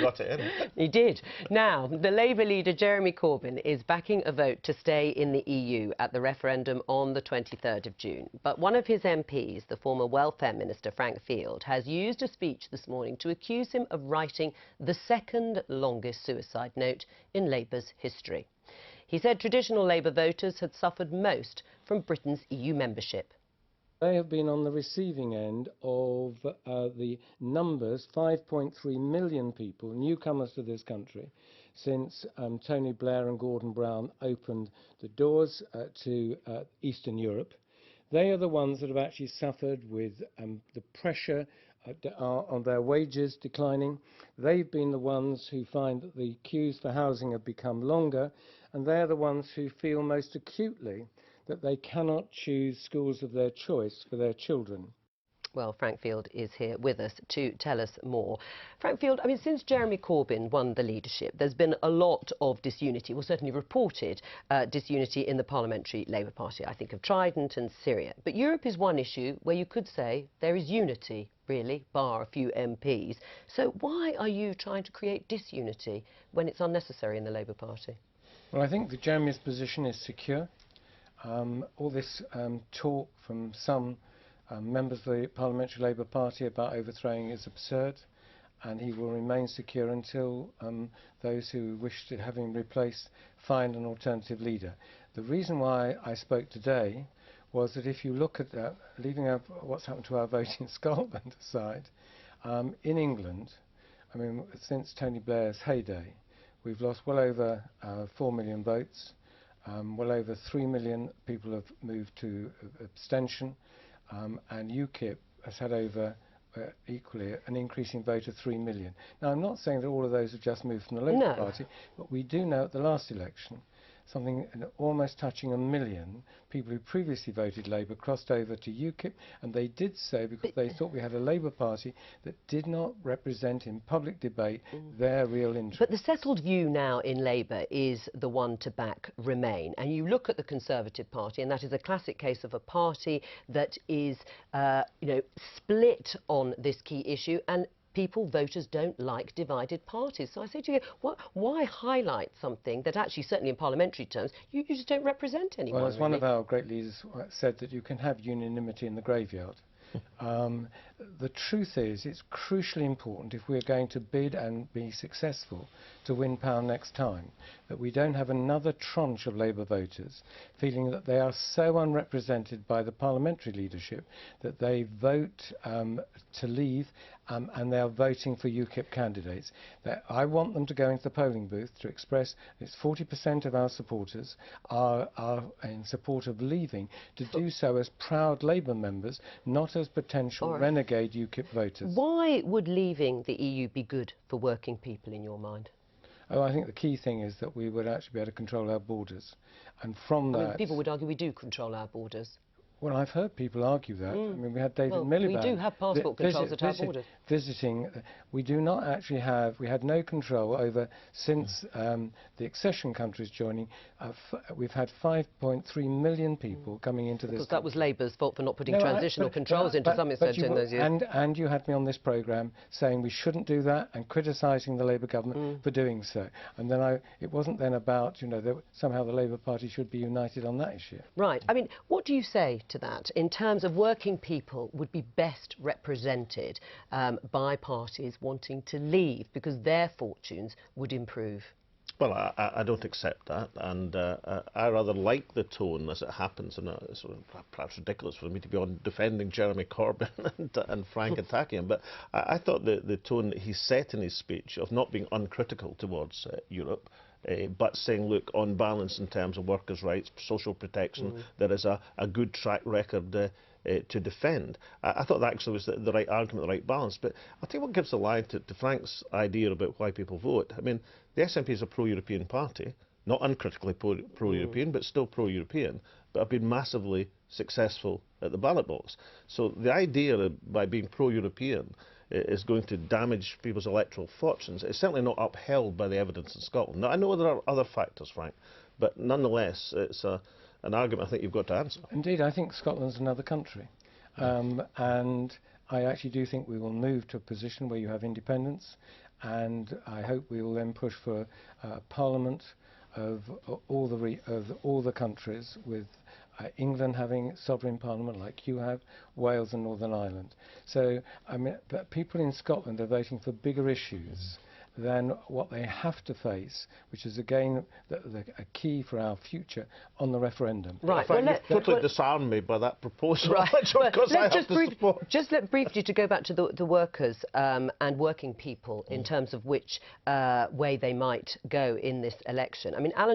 got it in. He did. Now, the Labour leader Jeremy Corbyn is backing a vote to stay in the EU at the referendum on the 23rd of June. But one of his MPs, the former Welfare Minister Frank Field, has used a speech this morning to accuse him of writing the second longest suicide note in Labour's history. He said traditional Labour voters had suffered most from Britain's EU membership. They have been on the receiving end of the numbers, 5.3 million people, newcomers to this country, since Tony Blair and Gordon Brown opened the doors to Eastern Europe. They are the ones that have actually suffered with the pressure on their wages declining. They've been the ones who find that the queues for housing have become longer, and they're the ones who feel most acutely that they cannot choose schools of their choice for their children. Well, Frank Field is here with us to tell us more. Frank Field, I mean, since Jeremy Corbyn won the leadership, there's been a lot of disunity, well, certainly reported disunity in the Parliamentary Labour Party. I think of Trident and Syria. But Europe is one issue where you could say there is unity, really, bar a few MPs. So why are you trying to create disunity when it's unnecessary in the Labour Party? Well, I think that Jeremy's position is secure. All this talk from some members of the Parliamentary Labour Party about overthrowing is absurd, and he will remain secure until those who wish to have him replaced find an alternative leader. The reason why I spoke today was that if you look at that, leaving out what's happened to our vote in Scotland aside, in England, I mean, since Tony Blair's heyday, we've lost well over 4 million votes. Well over 3 million people have moved to abstention, and UKIP has had over equally an increase in vote of 3 million. Now, I'm not saying that all of those have just moved from the Labour Party, but we do know at the last election something almost touching 1 million people who previously voted Labour crossed over to UKIP, and they did so because they thought we had a Labour Party that did not represent in public debate their real interests. But the settled view now in Labour is the one to back Remain. And you look at the Conservative Party, and that is a classic case of a party that is, split on this key issue, and people, voters, don't like divided parties. So I say to you, why highlight something that actually, certainly in parliamentary terms, you just don't represent anyone? Well, as one of our great leaders said, that you can have unanimity in the graveyard. The truth is, it's crucially important if we're going to bid and be successful to win power next time, that we don't have another tranche of Labour voters feeling that they are so unrepresented by the parliamentary leadership that they vote to leave and they are voting for UKIP candidates. I want them to go into the polling booth to express that 40% of our supporters are in support of leaving, to do so as proud Labour members, not as potential renegade UKIP voters. Why would leaving the EU be good for working people in your mind? Oh, I think the key thing is that we would actually be able to control our borders. And from that... I mean, people would argue we do control our borders. Well, I've heard people argue that. I mean, we had David Miliband. We do have passport controls at our borders. Visiting, we do not actually have, we had no control over, since the accession countries joining, we've had 5.3 million people coming into this country. That was Labour's fault for not putting transitional controls into some extent in those years. And you had me on this programme saying we shouldn't do that and criticising the Labour government for doing so. And then it wasn't then about, that somehow the Labour Party should be united on that issue. Right. I mean, what do you say to that in terms of working people would be best represented by parties wanting to leave because their fortunes would improve? Well, I don't accept that, and I rather like the tone as it happens, and it's sort of perhaps ridiculous for me to be on defending Jeremy Corbyn and Frank attacking him, but I thought the tone that he set in his speech of not being uncritical towards Europe, but saying, look, on balance in terms of workers' rights, social protection, there is a good track record to defend. I thought that actually was the right argument, the right balance. But I'll tell you what gives the lie to Frank's idea about why people vote. I mean, the SNP is a pro-European party, not uncritically pro-European, but still pro-European, but have been massively successful at the ballot box. So the idea that by being pro-European is going to damage people's electoral fortunes is certainly not upheld by the evidence in Scotland. Now, I know there are other factors, Frank, but nonetheless, it's an argument I think you've got to answer. Indeed, I think Scotland's another country. And I actually do think we will move to a position where you have independence and I hope we will then push for Parliament of all the countries, with England having sovereign parliament like you have, Wales and Northern Ireland. So I mean, but people in Scotland are voting for bigger issues than what they have to face, which is again a key for our future on the referendum. Right. Well, you've totally disarmed me by that proposal. Right. Because I have to support. Just briefly to go back to the workers and working people in terms of which way they might go in this election. I mean, Alan